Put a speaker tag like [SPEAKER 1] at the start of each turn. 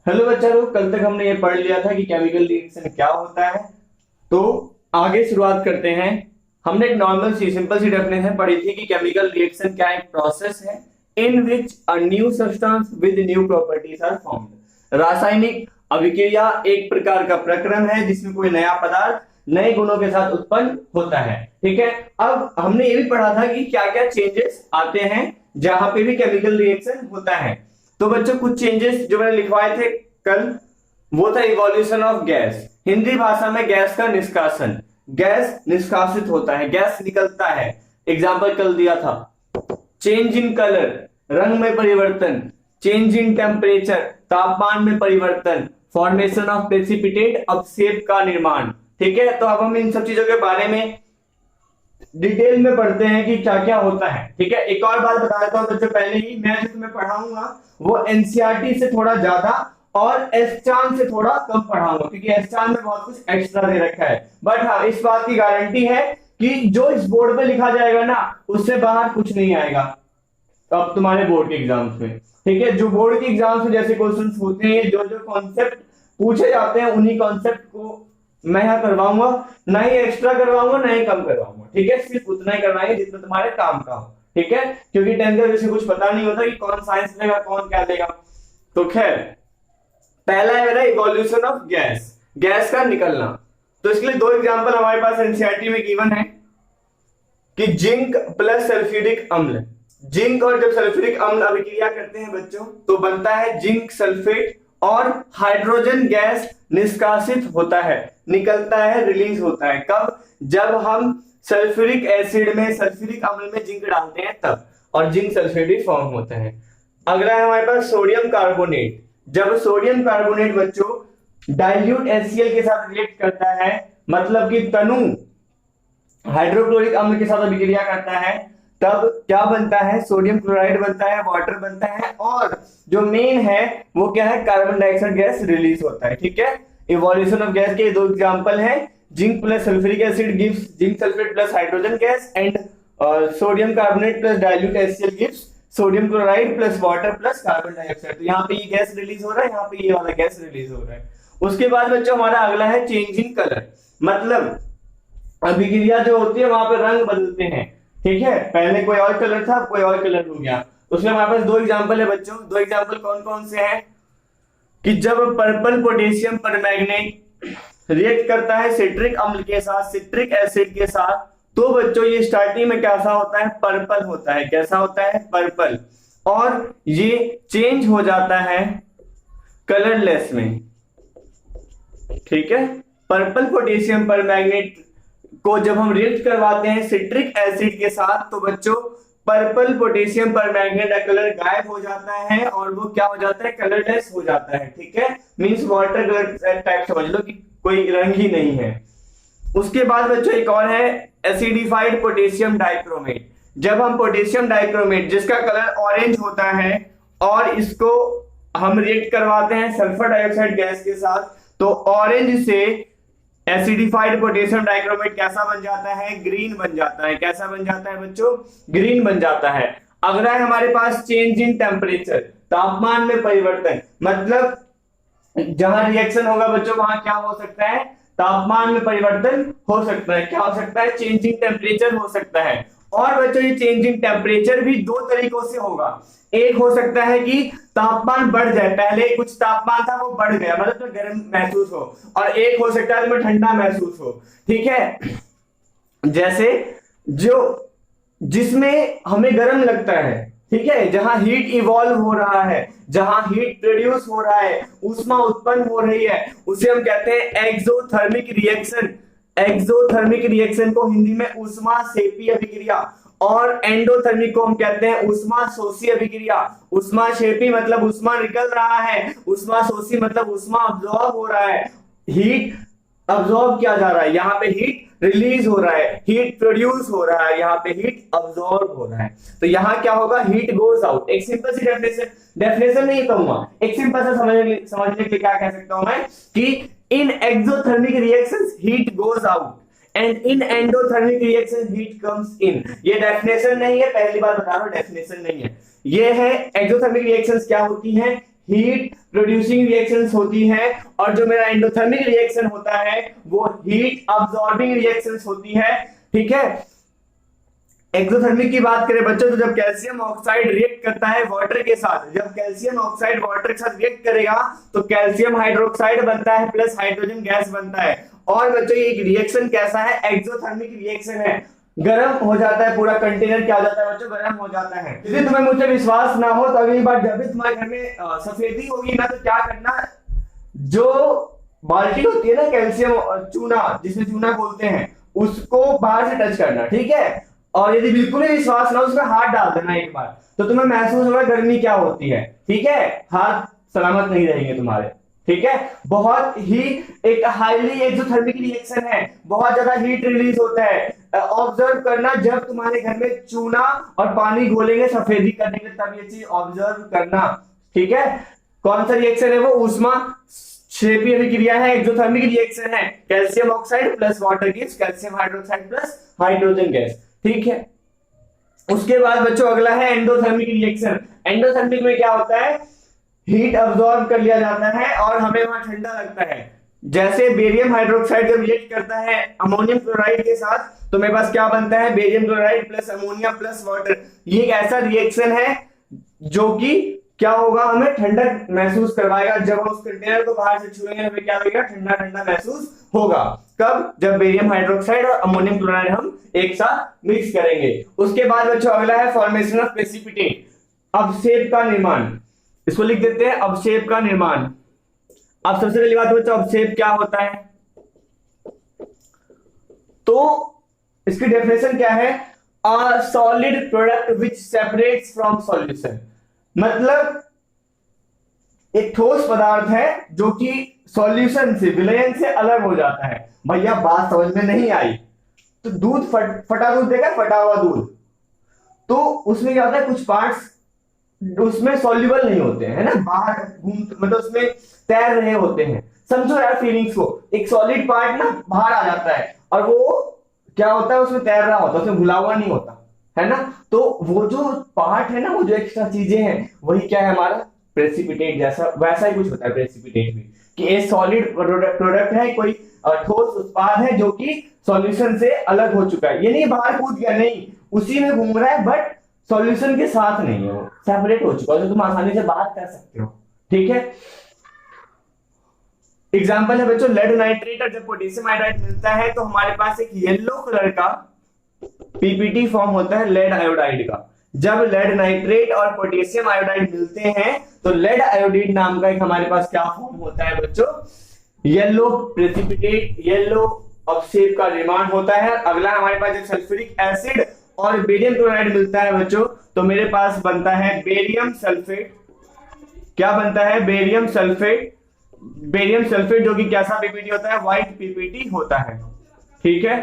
[SPEAKER 1] Hello बच्चों, कल तक हमने ये पढ़ लिया था कि केमिकल रिएक्शन क्या होता है। तो आगे शुरुआत करते हैं। हमने एक नॉर्मल सी सिंपल सी डेफिनेशन पढ़ी थी कि केमिकल रिएक्शन क्या एक प्रोसेस है in which a new substance with new properties are formed. रासायनिक अभिक्रिया एक प्रकार का प्रक्रम है जिसमें कोई नया पदार्थ नए गुणों के साथ उत्पन्न होता है। ठीक है। अब हमने ये भी पढ़ा था कि क्या क्या चेंजेस आते हैं जहां पे भी केमिकल रिएक्शन होता है। तो बच्चों कुछ चेंजेस जो मैंने लिखवाए थे कल, वो था इवोल्यूशन ऑफ गैस। हिंदी भाषा में गैस का निष्कासन, गैस निष्कासित होता है, गैस निकलता है। एग्जाम्पल कल दिया था। चेंज इन कलर, रंग में परिवर्तन। चेंज इन टेम्परेचर, तापमान में परिवर्तन। फॉर्मेशन ऑफ प्रेसिपिटेट, अपसेप का निर्माण। ठीक है। तो अब हम इन सब चीजों के बारे में डिटेल में पढ़ते हैं कि क्या क्या होता है। ठीक है। एक और बात बता देता हूं बच्चों, पहले ही मैं जो तुम्हें पढ़ाऊंगा वो एनसीईआरटी से थोड़ा ज्यादा और एसचान से थोड़ा कम पढ़ाऊंगा, क्योंकि एसचान में बहुत कुछ एक्स्ट्रा दे रखा है। बट हाँ, इस बात की गारंटी है कि जो इस बोर्ड पे लिखा जाएगा ना, उससे बाहर कुछ नहीं आएगा अब तुम्हारे बोर्ड के एग्जाम्स में। ठीक है। जो बोर्ड के एग्जाम्स में जैसे क्वेश्चंस होते हैं, जो जो कॉन्सेप्ट पूछे जाते हैं, उन्हीं कॉन्सेप्ट को मैं यहाँ करवाऊंगा। ना ही एक्स्ट्रा करवाऊंगा ना ही कम करवाऊंगा। ठीक है। सिर्फ उतना ही करवाएंगे जितना तुम्हारे काम का हो। ठीक है। क्योंकि टेंथ में वैसे कुछ पता नहीं होता कि कौन साइंस लेगा कौन क्या लेगा। तो खैर, पहला है मेरा इवोल्यूशन ऑफ गैस, गैस का निकलना। तो इसके लिए दो एग्जांपल हमारे पास एनसीईआरटी में गिवन है कि जिंक प्लस सल्फ्यूरिक अम्ल। जिंक और जब सल्फ्यूरिक अम्ल अभिक्रिया करते हैं बच्चों, तो बनता है जिंक सल्फेट और हाइड्रोजन गैस निष्कासित होता है, निकलता है, रिलीज होता है। कब? जब हम सल्फ्यूरिक एसिड में, सल्फ्यूरिक अम्ल में जिंक डालते हैं तब, और जिंक सल्फेट भी फॉर्म होता है। अगला है हमारे पास सोडियम कार्बोनेट। जब सोडियम कार्बोनेट बच्चों डाइल्यूट एचसीएल के साथ रिएक्ट करता है, मतलब कि तनु हाइड्रोक्लोरिक अम्ल के साथ अभिक्रिया करता है, तब क्या बनता है? सोडियम क्लोराइड बनता है, वाटर बनता है, और जो मेन है वो क्या है? कार्बन डाइऑक्साइड गैस रिलीज होता है। ठीक है। इवोल्यूशन ऑफ गैस के दो एग्जांपल हैं, zinc plus sulphuric acid gives zinc sulphate plus hydrogen gas, and sodium carbonate plus dilute HCL gives sodium chloride plus water plus carbon dioxide. तो यहाँ पे ये गैस रिलीज हो रहा है, यहाँ पे ये वाला गैस रिलीज हो रहा है। उसके बाद बच्चों हमारा अगला है चेंज इन कलर, मतलब अभिक्रिया जो होती है वहां पे रंग बदलते हैं। ठीक है। पहले कोई और कलर था, कोई और कलर हो गया। उसमें हमारे पास दो एग्जांपल है बच्चों। दो एग्जांपल कौन कौन से हैं? कि जब पर्पल पोटेशियम परमैंगनेट रिएक्ट करता है सिट्रिक अम्ल के साथ, सिट्रिक एसिड के साथ, तो बच्चों ये स्टार्टिंग में कैसा होता है? पर्पल होता है। कैसा होता है? पर्पल। और ये चेंज हो जाता है कलरलेस में। ठीक है। पर्पल पोटेशियम परमैंगनेट को जब हम रिएक्ट करवाते हैं सिट्रिक एसिड के साथ, तो बच्चों पर्पल पोटेशियम परमैंगनेट का कलर गायब हो जाता है और वो क्या हो जाता है? कलरलेस हो जाता है। ठीक है। मींस वाटर कलर टाइप समझ लो कि कोई रंग ही नहीं है। उसके बाद बच्चों एक और है एसिडिफाइड पोटेशियम डाइक्रोमेट। जब हम पोटेशियम डाइक्रोमेट जिसका कलर ऑरेंज होता है और इसको हम रिएक्ट करवाते हैं सल्फर डाइऑक्साइड गैस के साथ, तो ऑरेंज से एसिडिफाइड पोटेशियम डाइक्रोमेट कैसा बन जाता है? ग्रीन बन जाता है। कैसा बन जाता है बच्चों? ग्रीन बन जाता है। अगला है हमारे पास चेंज इन टेम्परेचर, तापमान में परिवर्तन। मतलब जहां रिएक्शन होगा बच्चों वहां क्या हो सकता है? तापमान में परिवर्तन हो सकता है। क्या हो सकता है? चेंजिंग टेम्परेचर हो सकता है। और बच्चों ये चेंजिंग टेम्परेचर भी दो तरीकों से होगा। एक हो सकता है कि तापमान बढ़ जाए, पहले कुछ तापमान था वो बढ़ गया, मतलब तो गर्म महसूस हो, और एक हो सकता है तुम्हें ठंडा महसूस हो। ठीक है। जैसे जो जिसमें हमें गर्म लगता है, ठीक है, जहां हीट इवॉल्व हो रहा है, जहां हीट प्रोड्यूस हो रहा है, ऊष्मा उत्पन्न हो रही है, उसे हम कहते हैं एक्सोथर्मिक रिएक्शन। एक्सोथर्मिक रिएक्शन को हिंदी में ऊष्मा सेपी अभिक्रिया, और एंडोथर्मिक को हम कहते हैं ऊष्मा शोषी अभिक्रिया। ऊष्मा शेपी मतलब ऊष्मा निकल रहा है, ऊष्मा शोषी मतलब ऊष्मा अब्सॉर्ब हो रहा है, हीट अब्सॉर्ब किया जा रहा है, यहाँ पे हीट रिलीज हो रहा है, हीट प्रोड्यूस हो रहा है, यहाँ पे हीट अब्सॉर्ब हो रहा है। तो यहाँ क्या होगा? Heat goes out. एक सिंपल सी डेफिनेशन नहीं कहूंगा, एक सिंपल सा समझने के लिए क्या कह सकता हूं मैं कि in exothermic reactions heat goes out and in endothermic reaction heat comes in. ये डेफिनेशन नहीं है, पहली बार बता रहा हूं, डेफिनेशन नहीं है। ये है एक्सोथर्मिक रिएक्शंस क्या होती हैं हीट प्रोड्यूसिंग रिएक्शंस होती हैं, और जो मेरा एंडोथर्मिक रिएक्शन होता है वो हीट अब्सॉर्बिंग रिएक्शंस होती है। ठीक है, एक्सोथर्मिक की बात करें बच्चों, तो जब कैल्शियम ऑक्साइड रिएक्ट करता है वाटर के साथ, जब कैल्शियम ऑक्साइड वाटर के साथ रिएक्ट करेगा तो कैल्शियम हाइड्रोक्साइड बनता है प्लस हाइड्रोजन गैस बनता है। और बच्चों ये एक रिएक्शन कैसा है, एक्सोथर्मिक रिएक्शन है, गर्म हो जाता है, पूरा कंटेनर क्या हो जाता है बच्चों, गर्म हो जाता है। यदि तुम्हें मुझसे विश्वास ना हो तो अगली बार जब भी तुम्हारे घर में सफेदी होगी ना, तो क्या करना, जो बाल्टी होती है ना कैल्शियम चूना, जिसे चूना बोलते हैं, उसको बाहर से टच करना। ठीक है, और यदि बिल्कुल ही विश्वास ना हो उसमें हाथ डाल देना एक बार, तो तुम्हें महसूस होगा गर्मी क्या होती है। ठीक है, हाथ सलामत नहीं रहेंगे तुम्हारे। ठीक है, बहुत ही एक हाईली एक्सोथर्मिक रिएक्शन है, बहुत ज्यादा हीट रिलीज होता है। ऑब्जर्व करना, जब तुम्हारे घर में चूना और पानी घोलेंगे सफेदी करने के, तब ये चीज ऑब्जर्व करना। ठीक है, कौन सा रिएक्शन है वो, ऊष्मा क्षेपीय अभिक्रिया है, एक्सोथर्मिक रिएक्शन है, calcium oxide plus water gives calcium hydroxide plus hydrogen gas. ठीक है, उसके बाद बच्चों अगला है एंडोथर्मिक रिएक्शन। एंडोथर्मिक में क्या होता है, हीट अब्सॉर्ब कर लिया जाता है और हमें वहां ठंडा लगता है। जैसे बेरियम हाइड्रोक्साइड जब रिएक्ट करता है अमोनियम क्लोराइड के साथ, तो मेरे पास क्या बनता है, barium chloride plus ammonia plus water. ये एक ऐसा रिएक्शन है जो कि क्या होगा, हमें ठंडक महसूस करवाएगा। जब हम उस कंटेनर को बाहर से छुएंगे हमें क्या लगेगा, ठंडा ठंडा महसूस होगा। कब, जब बेरियम हाइड्रोक्साइड और अमोनियम क्लोराइड हम एक साथ मिक्स करेंगे। उसके बाद बच्चों अगला है फॉर्मेशन ऑफ प्रेसिपिटेट, अवक्षेप का निर्माण। इसको लिख देते हैं अवक्षेप का निर्माण। अब सबसे पहली बात बच्चों, अवक्षेप क्या होता है, तो इसकी डेफिनेशन क्या है, a solid product which separates from solution. मतलब एक ठोस पदार्थ है जो कि सॉल्यूशन से, विलयन से अलग हो जाता है। भैया बात समझ में नहीं आई, तो दूध फटा दूध देखा, फटा हुआ दूध, तो उसमें क्या होता है, कुछ पार्ट्स उसमें सॉल्युबल नहीं होते हैं, है ना, बाहर घूम, मतलब उसमें तैर रहे होते हैं। समझो यार फीलिंग्स को, एक सॉलिड पार्ट ना बाहर आ जाता है और वो क्या होता है, उसमें तैर रहा होता है, उसमें घुला हुआ नहीं होता है ना। तो वो जो पार्ट है ना, वो जो एक्स्ट्रा चीजें हैं, वही क्या है हमारा प्रेसिपिटेट जैसा, वैसा ही कुछ होता है प्रेसिपिटेट में, कि एक सॉलिड प्रोडक्ट है, कोई ठोस उत्पाद है जो कि सॉल्यूशन से अलग हो चुका है। ये नहीं बाहर कूद गया, नहीं, उसी में घूम रहा है, बट सॉल्यूशन के साथ नहीं है, वो सेपरेट हो चुका है, तो तुम आसानी से बाहर कर सकते हो। ठीक है, एग्जांपल है बच्चों लेड नाइट्रेट, और जब पोटेशियम आयोडाइड मिलता है तो हमारे पास एक येलो कलर का पीपीटी फॉर्म होता है लेड आयोडाइड का। जब लेड नाइट्रेट और पोटेशियम आयोडाइड मिलते हैं तो लेड आयोडीन नाम का एक हमारे पास क्या फॉर्म होता है बच्चों, येलो प्रेसिपिटेट, येलो अवक्षेप का निर्माण होता है। अगला हमारे पास जब सल्फ्यूरिक एसिड और बेरियम क्लोराइड मिलता है बच्चों, तो मेरे पास बनता है बेरियम सल्फेट। क्या बनता है, बेरियम सल्फेट। बेरियम सल्फेट जो कि कैसा पीपीटी होता है, व्हाइट पीपीटी होता है। ठीक है,